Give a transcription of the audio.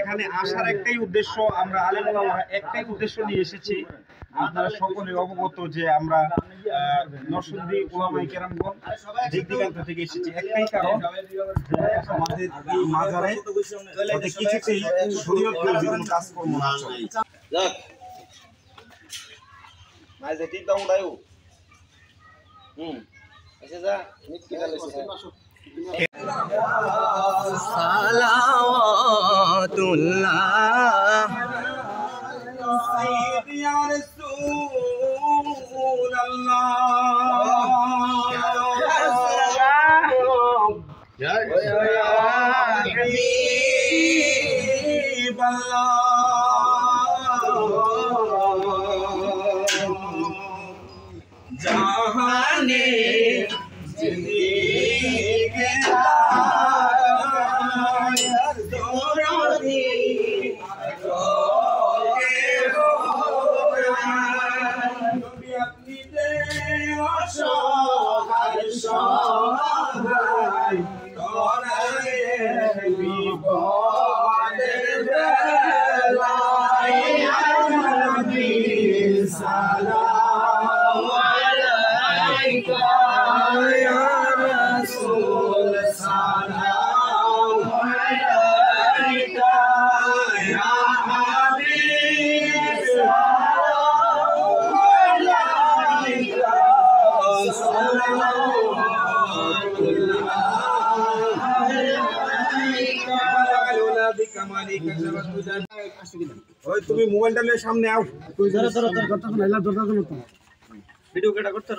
এখানে আসার একটাই উদ্দেশ্য, আমরা আলেম ওলামারা একটাই উদ্দেশ্য নিয়ে এসেছি। আপনারা সকলে অবগত যে আমরা নরসিংদী ওলামায়ে কেরামগণ দিক দিগান্ত থেকে এসেছি, একটাই কারণ আমাদের এই মাজারে যাতে কিছুতেই শরীয়ত বিরোধী কোনো কাজকর্ম না চলে। যাক মাঝে ঠিক দাও উড়াইও আচ্ছা যা মিটকে গেল সালাওয়াতুল্লাহ সাইয়্যিদি ইয়া রাসূলুল্লাহ ইয়া হাবিবাল্লাহ জাহানে তুমি মোবাইলটা নিয়ে সামনে আও, ভিডিও কেটা করতে